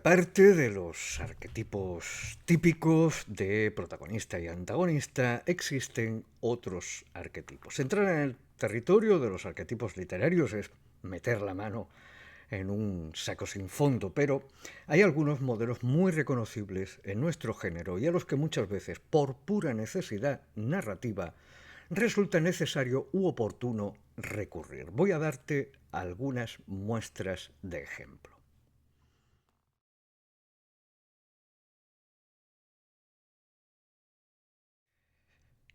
Aparte de los arquetipos típicos de protagonista y antagonista, existen otros arquetipos. Entrar en el territorio de los arquetipos literarios es meter la mano en un saco sin fondo, pero hay algunos modelos muy reconocibles en nuestro género y a los que muchas veces, por pura necesidad narrativa, resulta necesario u oportuno recurrir. Voy a darte algunas muestras de ejemplo.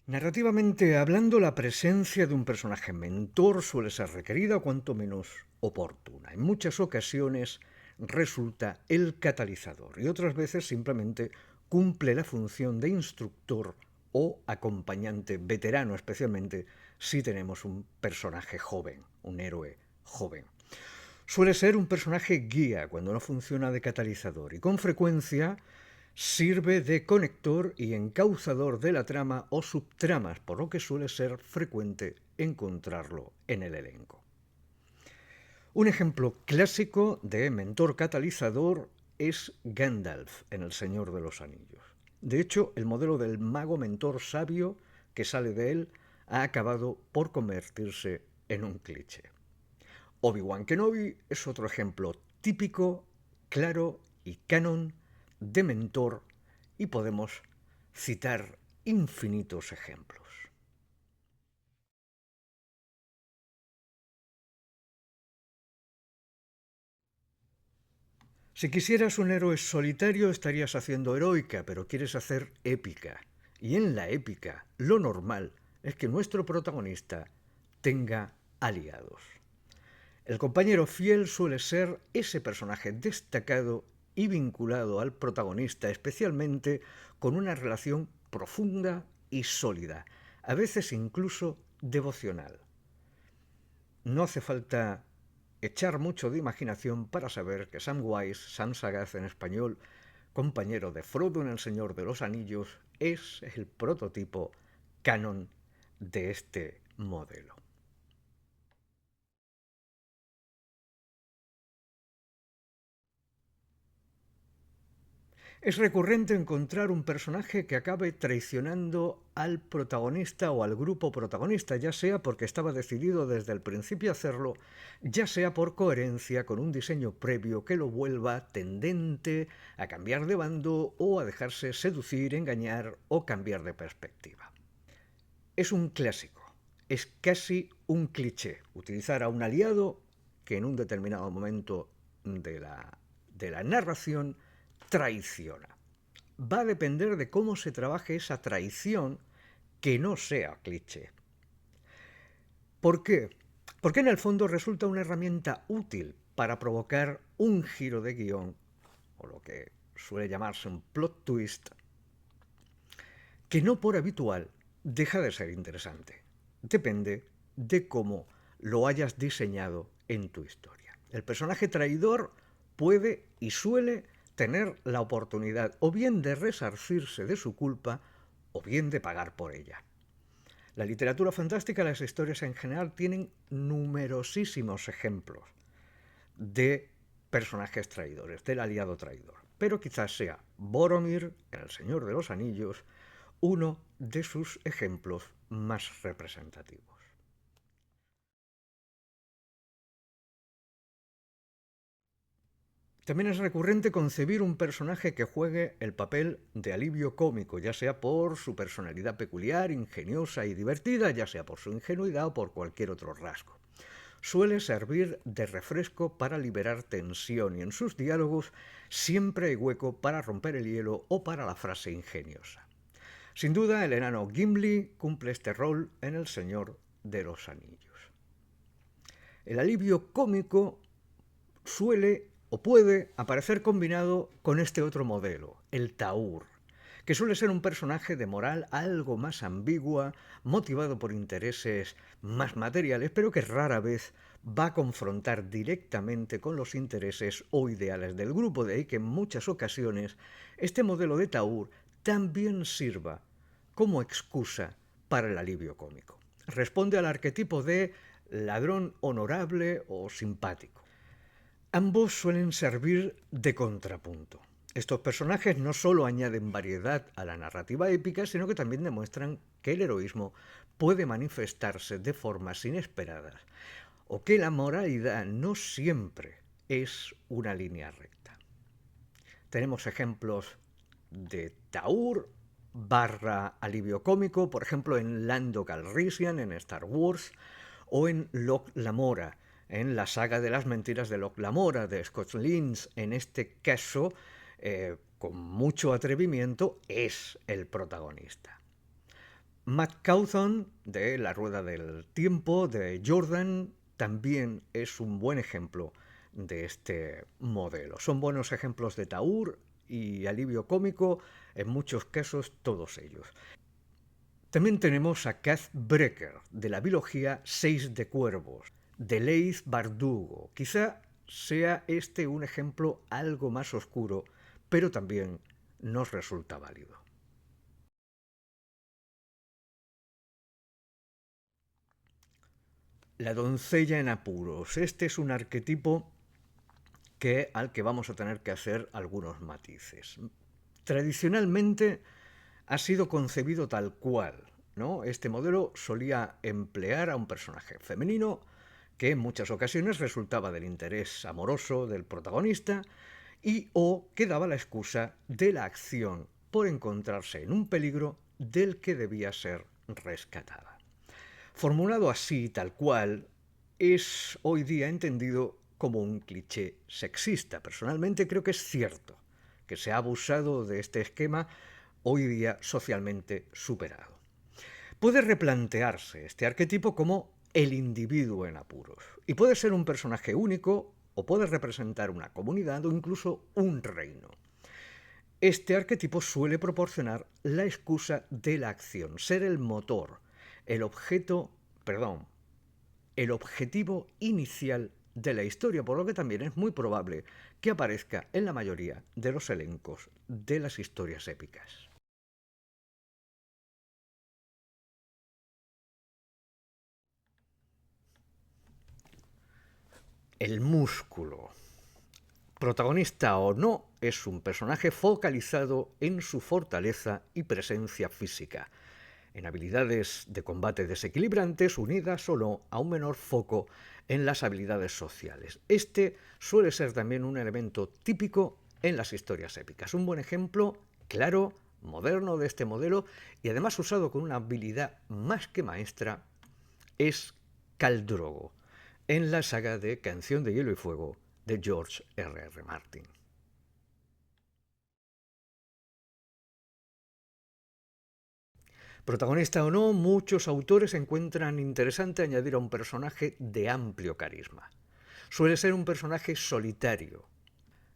Narrativamente hablando, la presencia de un personaje mentor suele ser requerida o cuanto menos oportuna. En muchas ocasiones resulta el catalizador y otras veces simplemente cumple la función de instructor o acompañante veterano, especialmente si tenemos un personaje joven, un héroe joven. Suele ser un personaje guía cuando no funciona de catalizador y con frecuencia sirve de conector y encauzador de la trama o subtramas, por lo que suele ser frecuente encontrarlo en el elenco. Un ejemplo clásico de mentor catalizador es Gandalf en El Señor de los Anillos. De hecho, el modelo del mago mentor sabio que sale de él ha acabado por convertirse en un cliché. Obi-Wan Kenobi es otro ejemplo típico, claro y canon de mentor, y podemos citar infinitos ejemplos. Si quisieras un héroe solitario estarías haciendo heroica, pero quieres hacer épica. Y en la épica lo normal es que nuestro protagonista tenga aliados. El compañero fiel suele ser ese personaje destacado y vinculado al protagonista, especialmente con una relación profunda y sólida, a veces incluso devocional. No hace falta echar mucho de imaginación para saber que Samwise, Sam Sagaz en español, compañero de Frodo en El Señor de los Anillos, es el prototipo canon de este modelo. Es recurrente encontrar un personaje que acabe traicionando al protagonista o al grupo protagonista, ya sea porque estaba decidido desde el principio a hacerlo, ya sea por coherencia con un diseño previo que lo vuelva tendente a cambiar de bando o a dejarse seducir, engañar o cambiar de perspectiva. Es un clásico, es casi un cliché utilizar a un aliado que en un determinado momento de la narración traiciona. Va a depender de cómo se trabaje esa traición que no sea cliché. ¿Por qué? Porque en el fondo resulta una herramienta útil para provocar un giro de guión, o lo que suele llamarse un plot twist, que no por habitual deja de ser interesante. Depende de cómo lo hayas diseñado en tu historia. El personaje traidor puede y suele tener la oportunidad o bien de resarcirse de su culpa o bien de pagar por ella. La literatura fantástica, las historias en general, tienen numerosísimos ejemplos de personajes traidores, del aliado traidor. Pero quizás sea Boromir, en El Señor de los Anillos, uno de sus ejemplos más representativos. También es recurrente concebir un personaje que juegue el papel de alivio cómico, ya sea por su personalidad peculiar, ingeniosa y divertida, ya sea por su ingenuidad o por cualquier otro rasgo. Suele servir de refresco para liberar tensión y en sus diálogos siempre hay hueco para romper el hielo o para la frase ingeniosa. Sin duda, el enano Gimli cumple este rol en El Señor de los Anillos. El alivio cómico suele o puede aparecer combinado con este otro modelo, el Taur, que suele ser un personaje de moral algo más ambigua, motivado por intereses más materiales, pero que rara vez va a confrontar directamente con los intereses o ideales del grupo. De ahí que en muchas ocasiones este modelo de Taur también sirva como excusa para el alivio cómico. Responde al arquetipo de ladrón honorable o simpático. Ambos suelen servir de contrapunto. Estos personajes no solo añaden variedad a la narrativa épica, sino que también demuestran que el heroísmo puede manifestarse de formas inesperadas o que la moralidad no siempre es una línea recta. Tenemos ejemplos de Taur barra alivio cómico, por ejemplo en Lando Calrissian en Star Wars, o en Locke Lamora, en la saga de las mentiras de Locke Lamora, de Scott Lynch. En este caso, con mucho atrevimiento, es el protagonista. Matt Cawthon, de La Rueda del Tiempo, de Jordan, también es un buen ejemplo de este modelo. Son buenos ejemplos de Taur y alivio cómico, en muchos casos todos ellos. También tenemos a Kath Brecker, de la biología 6 de Cuervos, de Leith Bardugo. Quizá sea este un ejemplo algo más oscuro, pero también nos resulta válido. La doncella en apuros. Este es un arquetipo al que vamos a tener que hacer algunos matices. Tradicionalmente ha sido concebido tal cual, ¿no? Este modelo solía emplear a un personaje femenino que en muchas ocasiones resultaba del interés amoroso del protagonista y o que daba la excusa de la acción por encontrarse en un peligro del que debía ser rescatada. Formulado así, tal cual, es hoy día entendido como un cliché sexista. Personalmente creo que es cierto que se ha abusado de este esquema hoy día socialmente superado. Puede replantearse este arquetipo como el individuo en apuros, y puede ser un personaje único o puede representar una comunidad o incluso un reino. Este arquetipo suele proporcionar la excusa de la acción, ser el motor, el objetivo inicial de la historia, por lo que también es muy probable que aparezca en la mayoría de los elencos de las historias épicas. El músculo. Protagonista o no, es un personaje focalizado en su fortaleza y presencia física, en habilidades de combate desequilibrantes unidas o no a un menor foco en las habilidades sociales. Este suele ser también un elemento típico en las historias épicas. Un buen ejemplo, claro, moderno de este modelo y además usado con una habilidad más que maestra, es Khal Drogo, en la saga de Canción de Hielo y Fuego de George R.R. Martin. Protagonista o no, muchos autores encuentran interesante añadir a un personaje de amplio carisma. Suele ser un personaje solitario,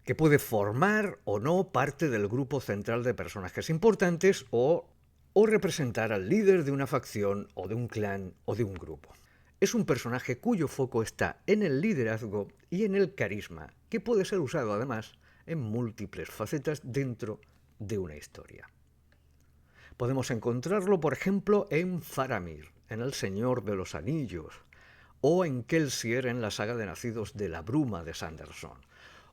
que puede formar o no parte del grupo central de personajes importantes o representar al líder de una facción o de un clan o de un grupo. Es un personaje cuyo foco está en el liderazgo y en el carisma, que puede ser usado además en múltiples facetas dentro de una historia. Podemos encontrarlo, por ejemplo, en Faramir, en El Señor de los Anillos, o en Kelsier en la saga de Nacidos de la Bruma de Sanderson,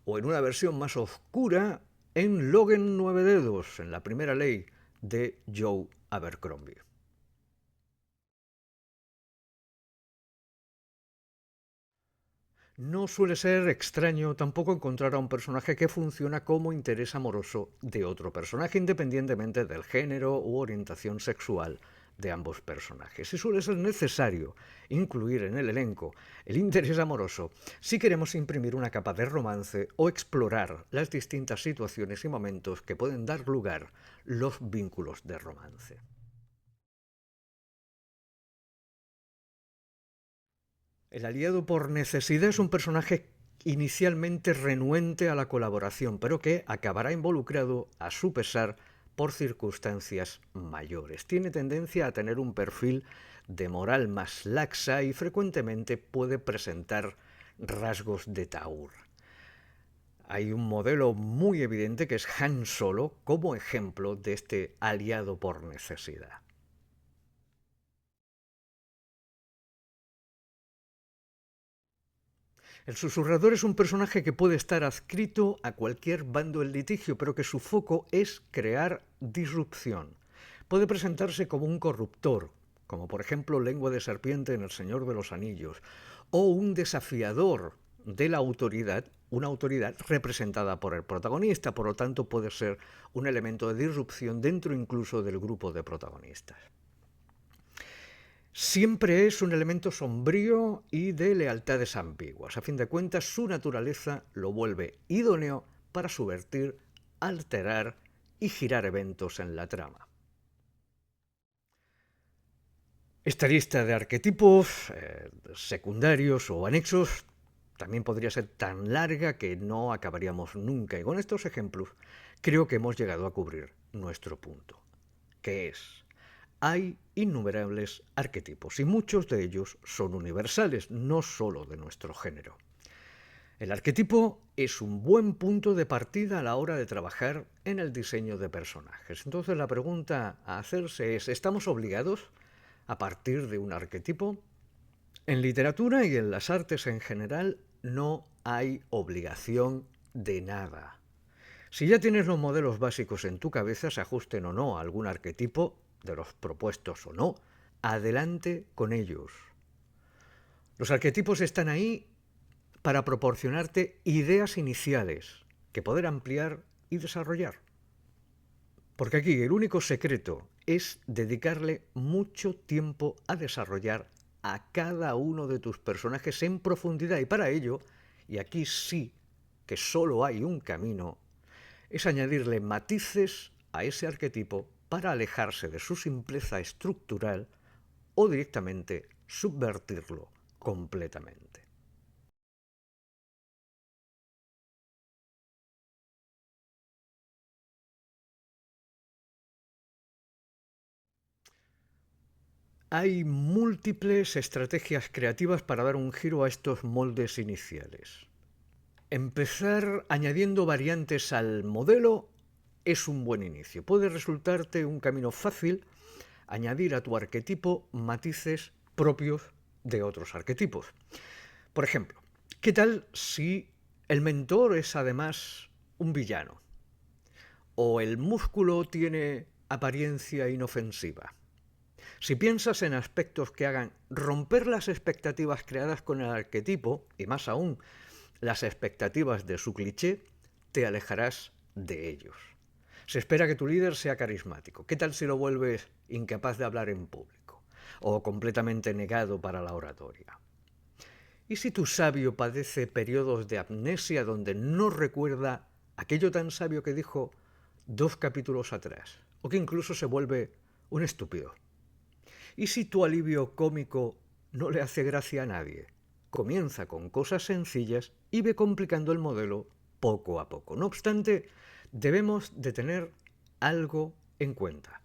o en una versión más oscura en Logan Nueve Dedos, en La Primera Ley de Joe Abercrombie. No suele ser extraño tampoco encontrar a un personaje que funciona como interés amoroso de otro personaje, independientemente del género u orientación sexual de ambos personajes. Y suele ser necesario incluir en el elenco el interés amoroso si queremos imprimir una capa de romance o explorar las distintas situaciones y momentos que pueden dar lugar los vínculos de romance. El aliado por necesidad es un personaje inicialmente renuente a la colaboración, pero que acabará involucrado a su pesar por circunstancias mayores. Tiene tendencia a tener un perfil de moral más laxa y frecuentemente puede presentar rasgos de Taur. Hay un modelo muy evidente que es Han Solo como ejemplo de este aliado por necesidad. El susurrador es un personaje que puede estar adscrito a cualquier bando en litigio, pero que su foco es crear disrupción. Puede presentarse como un corruptor, como por ejemplo Lengua de Serpiente en El Señor de los Anillos, o un desafiador de la autoridad, una autoridad representada por el protagonista, por lo tanto puede ser un elemento de disrupción dentro incluso del grupo de protagonistas. Siempre es un elemento sombrío y de lealtades ambiguas. A fin de cuentas, su naturaleza lo vuelve idóneo para subvertir, alterar y girar eventos en la trama. Esta lista de arquetipos secundarios o anexos también podría ser tan larga que no acabaríamos nunca. Y con estos ejemplos creo que hemos llegado a cubrir nuestro punto, que es: hay innumerables arquetipos y muchos de ellos son universales, no solo de nuestro género. El arquetipo es un buen punto de partida a la hora de trabajar en el diseño de personajes. Entonces la pregunta a hacerse es: ¿estamos obligados a partir de un arquetipo? En literatura y en las artes en general no hay obligación de nada. Si ya tienes los modelos básicos en tu cabeza, se ajusten o no a algún arquetipo, de los propuestos o no, adelante con ellos. Los arquetipos están ahí para proporcionarte ideas iniciales que poder ampliar y desarrollar. Porque aquí el único secreto es dedicarle mucho tiempo a desarrollar a cada uno de tus personajes en profundidad, y para ello, y aquí sí que solo hay un camino, es añadirle matices a ese arquetipo para alejarse de su simpleza estructural o directamente subvertirlo completamente. Hay múltiples estrategias creativas para dar un giro a estos moldes iniciales. Empezar añadiendo variantes al modelo es un buen inicio. Puede resultarte un camino fácil añadir a tu arquetipo matices propios de otros arquetipos. Por ejemplo, ¿qué tal si el mentor es además un villano? ¿O el músculo tiene apariencia inofensiva? Si piensas en aspectos que hagan romper las expectativas creadas con el arquetipo, y más aún las expectativas de su cliché, te alejarás de ellos. Se espera que tu líder sea carismático. ¿Qué tal si lo vuelves incapaz de hablar en público? ¿O completamente negado para la oratoria? ¿Y si tu sabio padece periodos de amnesia donde no recuerda aquello tan sabio que dijo 2 capítulos atrás? ¿O que incluso se vuelve un estúpido? ¿Y si tu alivio cómico no le hace gracia a nadie? Comienza con cosas sencillas y ve complicando el modelo poco a poco. No obstante, debemos de tener algo en cuenta.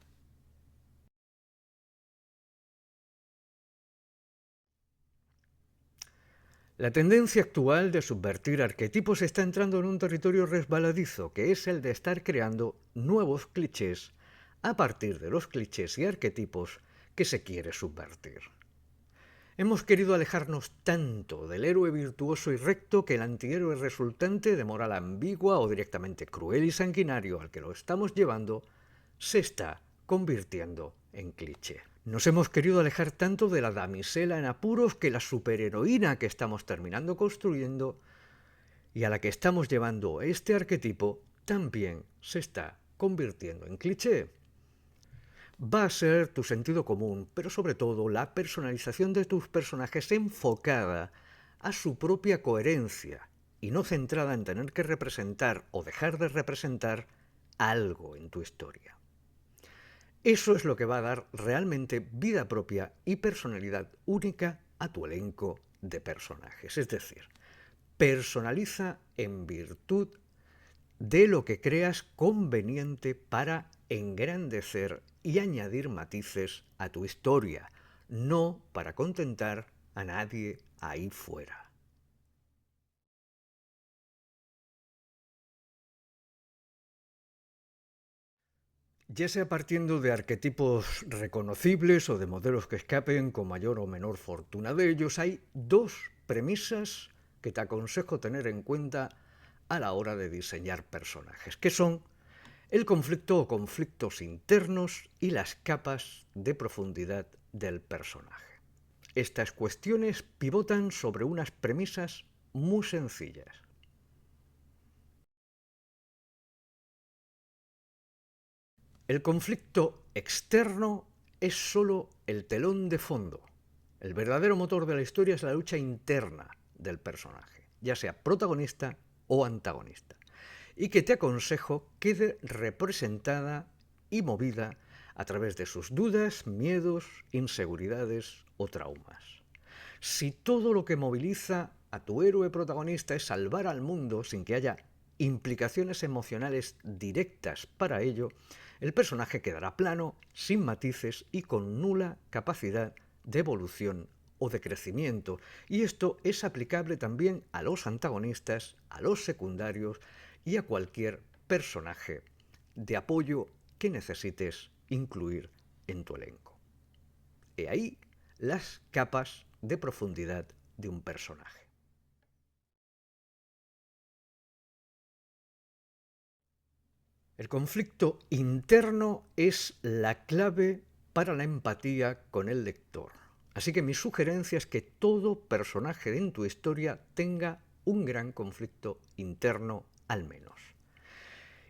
La tendencia actual de subvertir arquetipos está entrando en un territorio resbaladizo, que es el de estar creando nuevos clichés a partir de los clichés y arquetipos que se quiere subvertir. Hemos querido alejarnos tanto del héroe virtuoso y recto que el antihéroe resultante, de moral ambigua o directamente cruel y sanguinario al que lo estamos llevando, se está convirtiendo en cliché. Nos hemos querido alejar tanto de la damisela en apuros que la superheroína que estamos terminando construyendo y a la que estamos llevando este arquetipo también se está convirtiendo en cliché. Va a ser tu sentido común, pero sobre todo la personalización de tus personajes enfocada a su propia coherencia y no centrada en tener que representar o dejar de representar algo en tu historia. Eso es lo que va a dar realmente vida propia y personalidad única a tu elenco de personajes. Es decir, personaliza en virtud de lo que creas conveniente para engrandecer y añadir matices a tu historia, no para contentar a nadie ahí fuera. Ya sea partiendo de arquetipos reconocibles o de modelos que escapen con mayor o menor fortuna de ellos, hay dos premisas que te aconsejo tener en cuenta a la hora de diseñar personajes, que son el conflicto o conflictos internos y las capas de profundidad del personaje. Estas cuestiones pivotan sobre unas premisas muy sencillas. El conflicto externo es solo el telón de fondo. El verdadero motor de la historia es la lucha interna del personaje, ya sea protagonista o antagonista, y que te aconsejo quede representada y movida a través de sus dudas, miedos, inseguridades o traumas. Si todo lo que moviliza a tu héroe protagonista es salvar al mundo sin que haya implicaciones emocionales directas para ello, el personaje quedará plano, sin matices y con nula capacidad de evolución o de crecimiento. Y esto es aplicable también a los antagonistas, a los secundarios y a cualquier personaje de apoyo que necesites incluir en tu elenco. He ahí las capas de profundidad de un personaje. El conflicto interno es la clave para la empatía con el lector. Así que mi sugerencia es que todo personaje en tu historia tenga un gran conflicto interno al menos.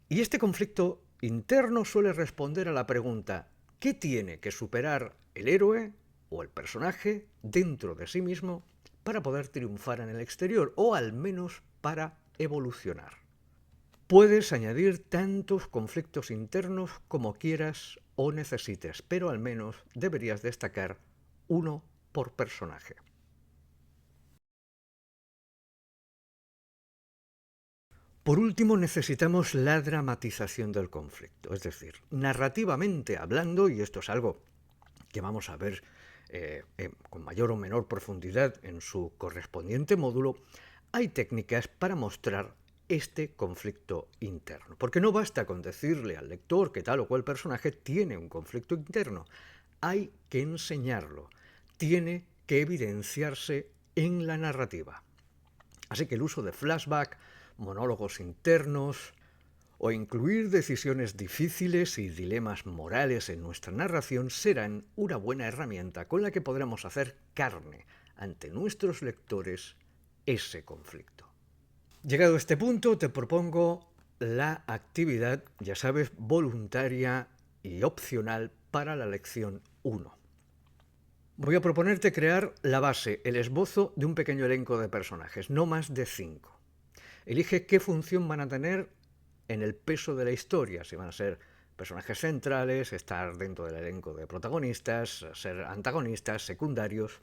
Y este conflicto interno suele responder a la pregunta: ¿qué tiene que superar el héroe o el personaje dentro de sí mismo para poder triunfar en el exterior o al menos para evolucionar? Puedes añadir tantos conflictos internos como quieras o necesites, pero al menos deberías destacar uno por personaje. Por último, necesitamos la dramatización del conflicto, es decir, narrativamente hablando, y esto es algo que vamos a ver con mayor o menor profundidad en su correspondiente módulo, hay técnicas para mostrar este conflicto interno. Porque no basta con decirle al lector que tal o cual personaje tiene un conflicto interno. Hay que enseñarlo. Tiene que evidenciarse en la narrativa. Así que el uso de flashback, monólogos internos o incluir decisiones difíciles y dilemas morales en nuestra narración serán una buena herramienta con la que podremos hacer carne ante nuestros lectores ese conflicto. Llegado a este punto, te propongo la actividad, ya sabes, voluntaria y opcional para la lección 1. Voy a proponerte crear la base, el esbozo de un pequeño elenco de personajes, no más de 5. Elige qué función van a tener en el peso de la historia, si van a ser personajes centrales, estar dentro del elenco de protagonistas, ser antagonistas, secundarios.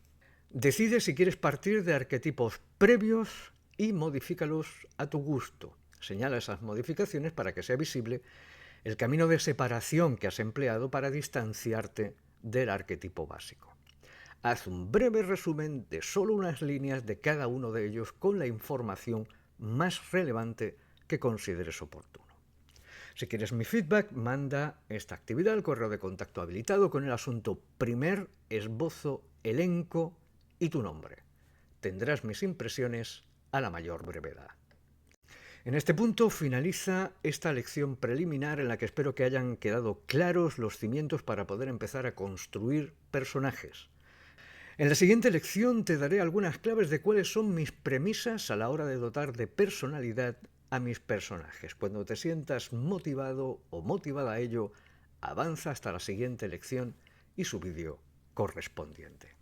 Decide si quieres partir de arquetipos previos y modifícalos a tu gusto. Señala esas modificaciones para que sea visible el camino de separación que has empleado para distanciarte del arquetipo básico. Haz un breve resumen de solo unas líneas de cada uno de ellos con la información más relevante que consideres oportuno. Si quieres mi feedback, manda esta actividad al correo de contacto habilitado con el asunto primer esbozo, elenco y tu nombre. Tendrás mis impresiones a la mayor brevedad. En este punto finaliza esta lección preliminar en la que espero que hayan quedado claros los cimientos para poder empezar a construir personajes. En la siguiente lección te daré algunas claves de cuáles son mis premisas a la hora de dotar de personalidad a mis personajes. Cuando te sientas motivado o motivada a ello, avanza hasta la siguiente lección y su vídeo correspondiente.